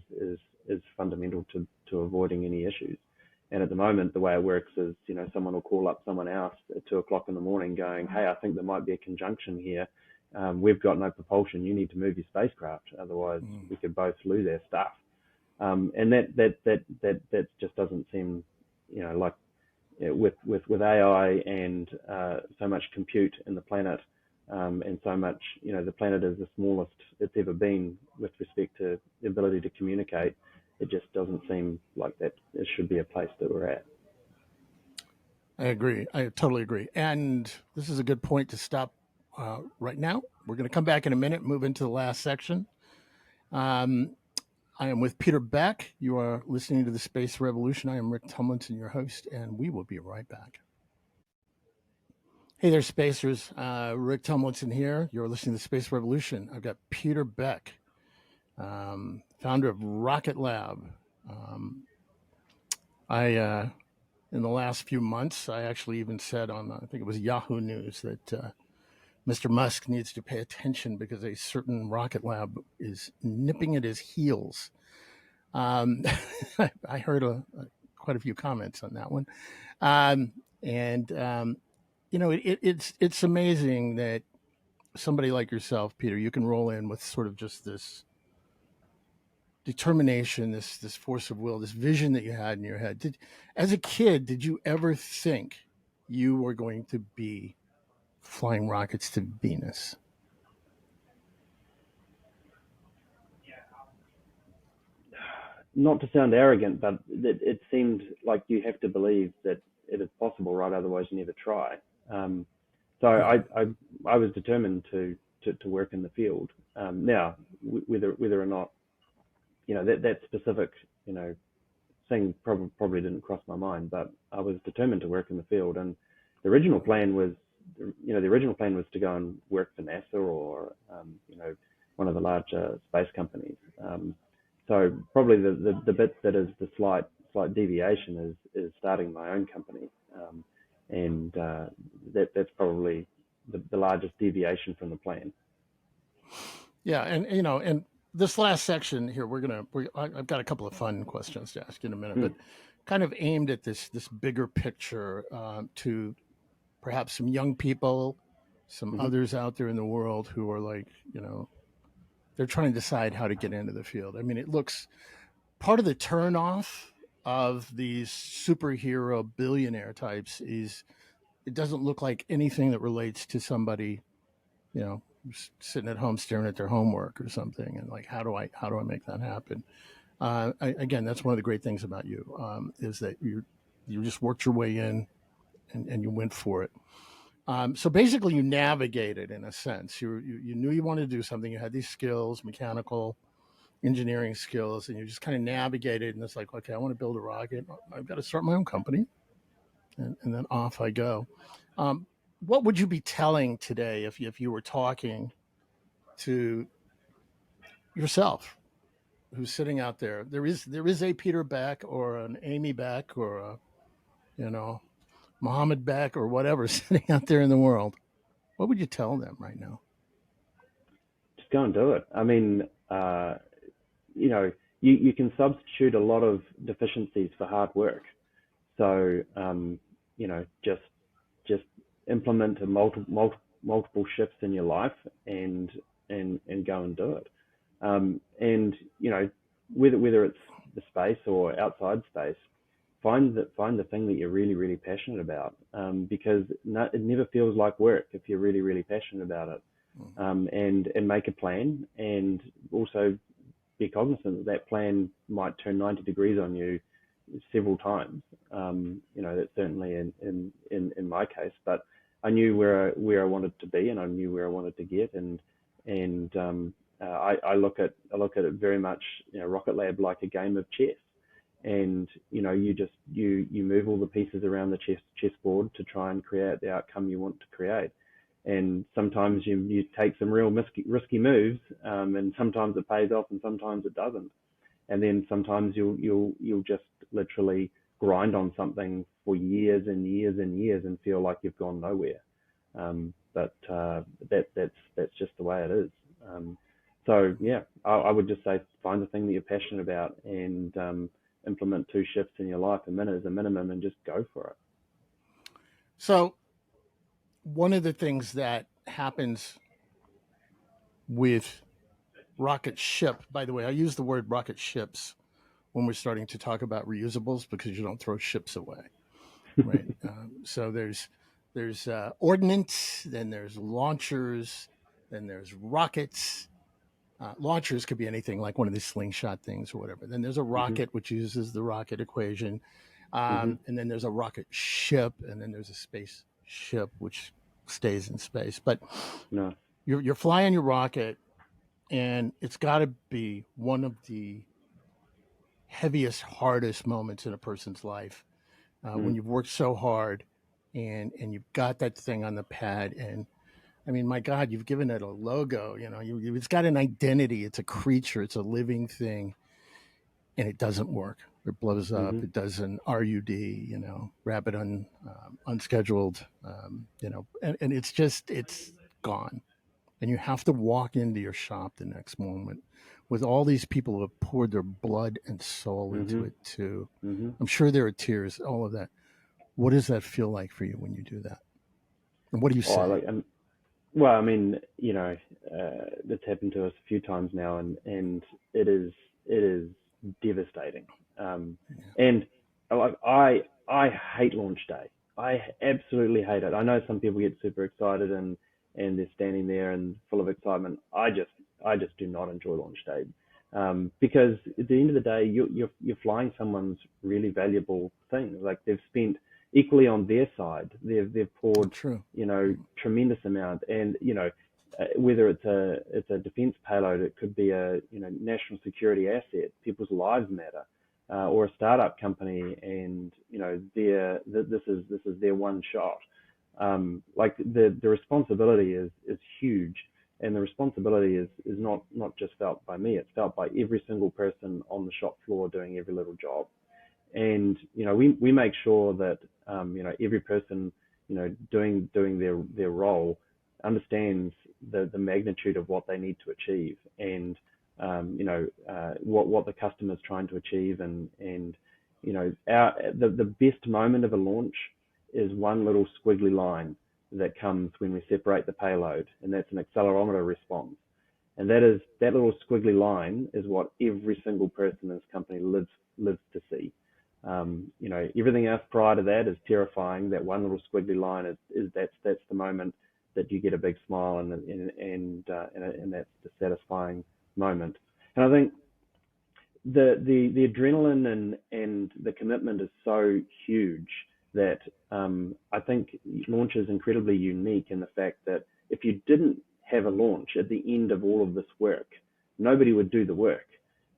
fundamental to avoiding any issues. And at the moment, the way it works is, someone will call up someone else at 2 o'clock in the morning going, "Hey, I think there might be a conjunction here. We've got no propulsion. You need to move your spacecraft. Otherwise, we could both lose our stuff." And that just doesn't seem, like with AI and so much compute in the planet, and so much, the planet is the smallest it's ever been with respect to the ability to communicate. It just doesn't seem like that it should be a place that we're at. I agree. I totally agree. And this is a good point to stop right now. We're going to come back in a minute, move into the last section. Um, I am with Peter Beck. You are listening to the Space Revolution. I am Rick Tumlinson, your host, and we will be right back. Hey there, Spacers. Rick Tumlinson here. You're listening to the Space Revolution. I've got Peter Beck, founder of Rocket Lab. In the last few months, I actually even said on, I think it was Yahoo News, that Mr. Musk needs to pay attention because a certain rocket lab is nipping at his heels. I heard quite a few comments on that one. And it's amazing that somebody like yourself, Peter, you can roll in with sort of just this determination, this force of will, this vision that you had in your head. As a kid, did you ever think you were going to be flying rockets to Venus? Not to sound arrogant, but it seemed like you have to believe that it is possible, right? Otherwise, you never try. So Right. I was determined to work in the field. Now, whether or not that specific thing probably didn't cross my mind, but I was determined to work in the field. And the original plan was, the original plan was to go and work for NASA or one of the larger space companies. So probably the bit that is the slight deviation is starting my own company, and that's probably the largest deviation from the plan. Yeah, and this last section here, I've got a couple of fun questions to ask you in a minute, Hmm. but kind of aimed at this bigger picture to perhaps some young people, some Hmm. others out there in the world who are like, they're trying to decide how to get into the field. I mean, it looks part of the turnoff of these superhero billionaire types is it doesn't look like anything that relates to somebody, sitting at home staring at their homework or something, and like, how do I make that happen? Again, that's one of the great things about you, is that you just worked your way in and you went for it. So basically, you navigated in a sense. You knew you wanted to do something. You had these skills, mechanical, engineering skills, and you just kind of navigated. And it's like, okay, I want to build a rocket. I've got to start my own company, and then off I go. Um, what would you be telling today if you were talking to yourself, who's sitting out there? There is a Peter Beck or an Amy Beck or a, you know Mohammed Beck or whatever sitting out there in the world, what would you tell them right now? Just go and do it. I mean, you know, you can substitute a lot of deficiencies for hard work. So, you know, just implement a multiple shifts in your life and go and do it. And you know, whether it's the space or outside space, find the thing that you're really passionate about. Because it never feels like work if you're really passionate about it. And make a plan, and also be cognizant that that plan might turn 90 degrees on you several times. You know, that's certainly in my case, but I knew where I wanted to be, and I knew where I wanted to get, and I look at it very much, you know, Rocket Lab like a game of chess, and you know, you move all the pieces around the chessboard to try and create the outcome you want to create. And sometimes you take some real risky moves, and sometimes it pays off, and sometimes it doesn't. And then sometimes you'll just literally grind on something for years and years and years and feel like you've gone nowhere. That's just the way it is. So yeah, I would just say find the thing that you're passionate about, and implement 2 shifts in your life a minute as a minimum, and just go for it. So, one of the things that happens with rocket ship, by the way, I use the word rocket ships when we're starting to talk about reusables because you don't throw ships away, right? So there's ordnance, then there's launchers, then there's rockets. Launchers could be anything like one of these slingshot things or whatever. Then there's a Mhm. rocket, which uses the rocket equation. Mhm. And then there's a rocket ship, and then there's a space ship, which stays in space. But No. you're flying your rocket, and it's got to be one of the heaviest, hardest moments in a person's life when Mm. you've worked so hard and you've got that thing on the pad. And I mean, my God, you've given it a logo. You know, it's got an identity. It's a creature. It's a living thing, and it doesn't work. It blows up. Mhm. It does an RUD. You know, rapid unscheduled. You know, and it's gone. And you have to walk into your shop the next moment with all these people who have poured their blood and soul into Mhm. it too. Mhm. I'm sure there are tears, all of that. What does that feel like for you when you do that? And what do you Oh, say? well, I mean, you know, that's happened to us a few times now, and it is devastating. Yeah. And like I hate launch day. I absolutely hate it. I know some people get super excited and they're standing there and full of excitement. I just do not enjoy launch day, because at the end of the day, you're flying someone's really valuable thing. Like they've spent equally on their side. They've poured, True. you know, tremendous amount, and you know, whether it's a defense payload, it could be a, you know, national security asset. People's lives matter, or a startup company, and you know, this is their one shot. Like the responsibility is huge, and the responsibility is not just felt by me. It's felt by every single person on the shop floor doing every little job. And you know, we make sure that you know, every person, you know, doing their role understands the magnitude of what they need to achieve, and you know, what the customer's trying to achieve, and you know, the best moment of a launch is one little squiggly line that comes when we separate the payload, and that's an accelerometer response. And that little squiggly line is what every single person in this company lives to see. You know, everything else prior to that is terrifying. That one little squiggly line is that's the moment that you get a big smile, and that's the satisfying moment. And I think the adrenaline and the commitment is so huge that I think launch is incredibly unique in the fact that if you didn't have a launch at the end of all of this work, nobody would do the work,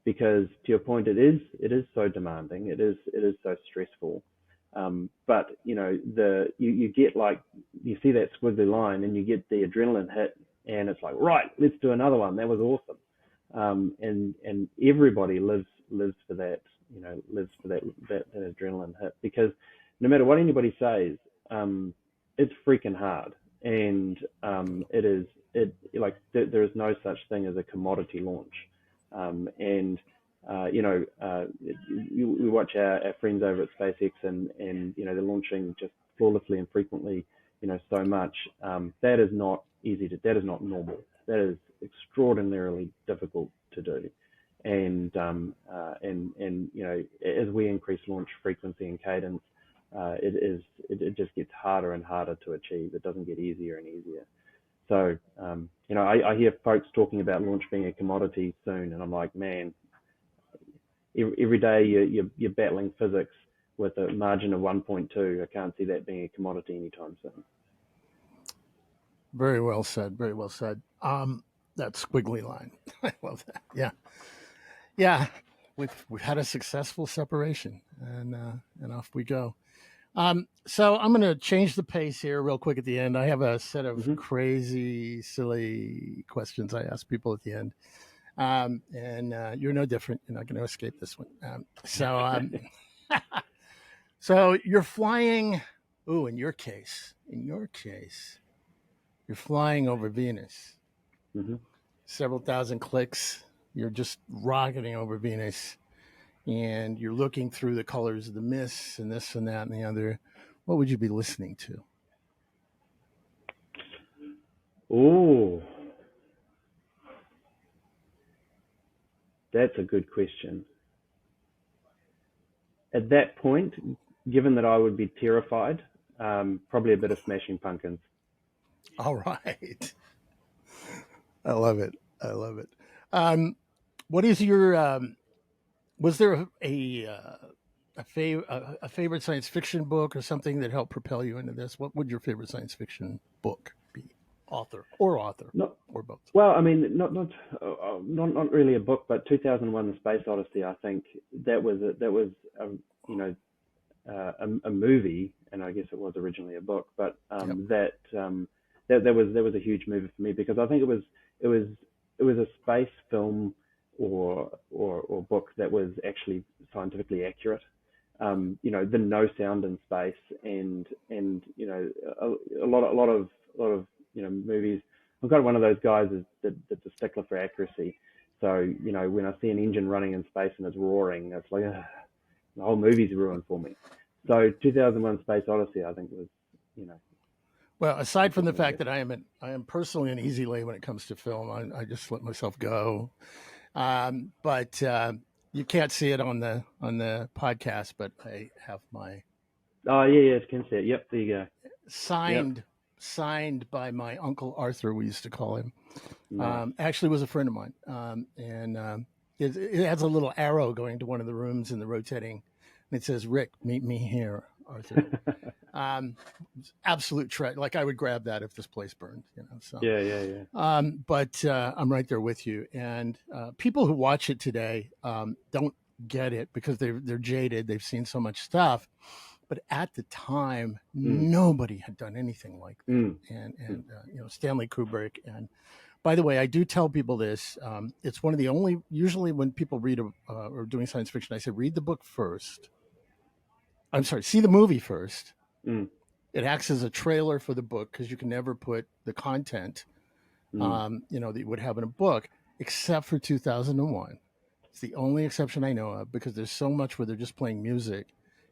because to your point, it is so demanding, it is so stressful. But you know, you get, like, you see that squiggly line and you get the adrenaline hit, and it's like, right, let's do another one. That was awesome. And everybody lives for that, you know, lives for that adrenaline hit, because no matter what anybody says, it's freaking hard, and there is no such thing as a commodity launch, and we watch our friends over at SpaceX, and they're launching just flawlessly and frequently, so much. That is not that is not normal. That is extraordinarily difficult to do. And as we increase launch frequency and cadence, it just gets harder and harder to achieve. It doesn't get easier and easier. So I hear folks talking about launch being a commodity soon, and I'm like, man, every day you're battling physics with a margin of 1.2. I can't see that being a commodity anytime soon. Very well said. Very well said. That squiggly line. I love that. Yeah. Yeah. We've had a successful separation, and off we go. So I'm going to change the pace here real quick at the end. I have a set of crazy, silly questions I ask people at the end. And you're no different. You're not going to escape this one. So you're flying. Ooh, in your case, you're flying over Venus. Mm-hmm. Several thousand clicks. You're just rocketing over Venus, and you're looking through the colors of the mist and this and that and the other. What would you be listening to? Oh, that's a good question. At that point, given that I would be terrified, probably a bit of Smashing Pumpkins. All right. I love it. I love it. What is your, was there a favorite science fiction book or something that helped propel you into this? What would your favorite science fiction book be? Author or both? Well, I mean, not really a book, but 2001: The Space Odyssey. I think that was a movie, and I guess it was originally a book, but that was a huge movie for me, because I think it was a space film or book that was actually scientifically accurate. The no sound in space, and a lot of movies. I'm kind of one of those guys that's a stickler for accuracy. So when I see an engine running in space and it's roaring, it's like the whole movie's ruined for me. So 2001: Space Odyssey, I think, was Well, aside from the fact that I am personally an easy lay when it comes to film, I just let myself go. But you can't see it on the podcast, but I have my I can see it. Yep, there you go. Signed by my uncle Arthur, we used to call him. Nice. Actually was a friend of mine. And it has a little arrow going to one of the rooms in the rotating, and it says, "Rick, meet me here, Arthur." Absolute treasure. Like, I would grab that if this place burned, So Yeah. But I'm right there with you. And people who watch it today don't get it because they're jaded. They've seen so much stuff. But at the time, nobody had done anything like that. And Stanley Kubrick. And by the way, I do tell people this. It's one of the only. Usually, when people read or doing science fiction, I say read the book first. I'm sorry, see the movie first. It acts as a trailer for the book, because you can never put the content, that you would have in a book, except for 2001. It's the only exception I know of, because there's so much where they're just playing music.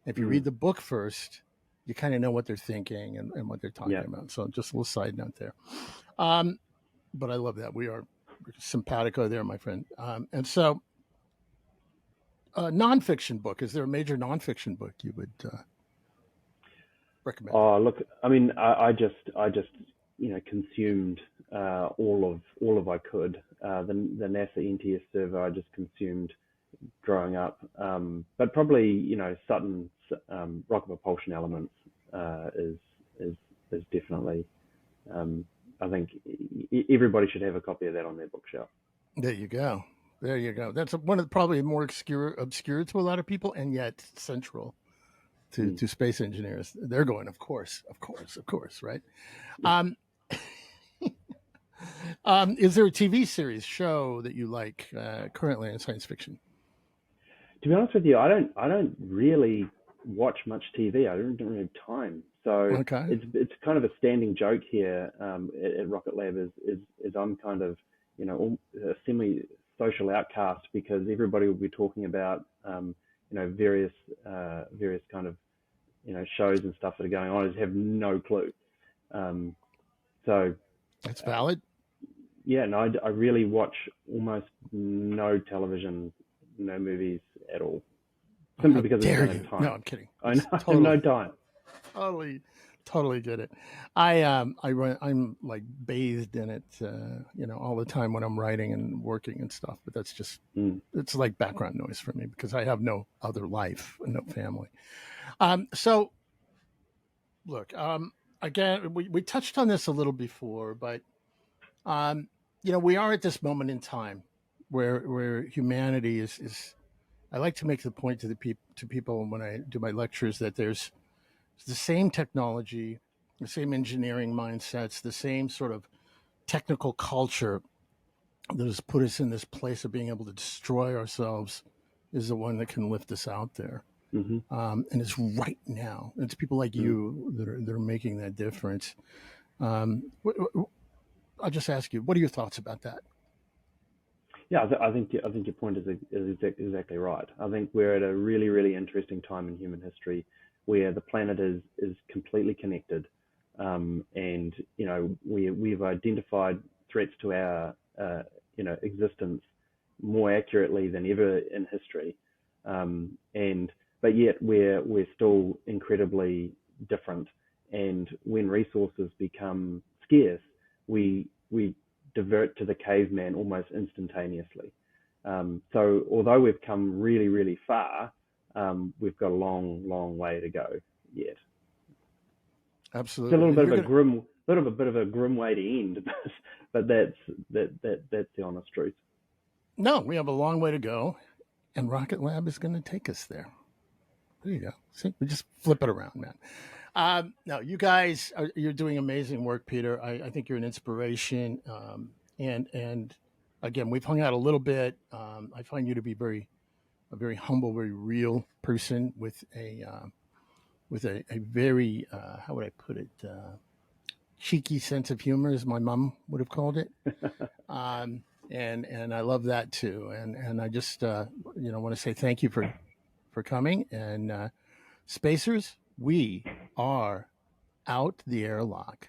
If you read the book first, you kind of know what they're thinking and what they're talking about. So just a little side note there. But I love that. We are simpatico there, my friend. And so, nonfiction book. Is there a major nonfiction book you would recommend? Oh, look, I mean, I just consumed all of I could. The NASA NTS server I just consumed growing up. But probably Sutton's Rocket Propulsion Elements is definitely. I think everybody should have a copy of that on their bookshelf. There you go. That's one of probably more obscure to a lot of people, and yet central to space engineers. They're going, of course, right? Is there a TV series, show that you like currently in science fiction? To be honest with you, I don't really watch much TV. I don't really have time. So Okay. it's kind of a standing joke here at Rocket Lab is I'm kind of a semi social outcast because everybody will be talking about various kind of shows and stuff that are going on. I just have no clue. Um, so That's uh, valid. yeah, no, I really watch almost no television, no movies at all, simply How because I just dare don't have you? No, time. I'm kidding. I know It's I have no totally, time. totally, totally get it. I'm like bathed in it, all the time when I'm writing and working and stuff. But that's just Mm, it's like background noise for me because I have no other life and no family. So look, again, we touched on this a little before, but um, we are at this moment in time where humanity is. I like to make the point to to people when I do my lectures that there's the same technology, the same engineering mindsets, the same sort of technical culture that has put us in this place of being able to destroy ourselves is the one that can lift us out there. hmm And it's right now. It's people like mm. you that are making that difference. I'll just ask you, what are your thoughts about that? Yeah, I think your point is exactly right. I think we're at a really really interesting time in human history where the planet is completely connected, and we've identified threats to our existence more accurately than ever in history, and but yet we're still incredibly different. And when resources become scarce, we divert to the caveman almost instantaneously. So although we've come really, really far, we've got a long, long way to go yet. It's a Absolutely. little And bit of you're a going to, grim, way to end, but that's the honest truth. no, we have a long way to go, and Rocket Lab is going to take us there. There you go. See, we just flip it around, man. No, you guys, you're doing amazing work, Peter. I think you're an inspiration. And again, we've hung out a little bit. I find you to be a very humble, very real person with a very how would I put it, cheeky sense of humor, as my mom would have called it. And I love that too. And I just want to say thank you for coming. And spacers, we are out the airlock.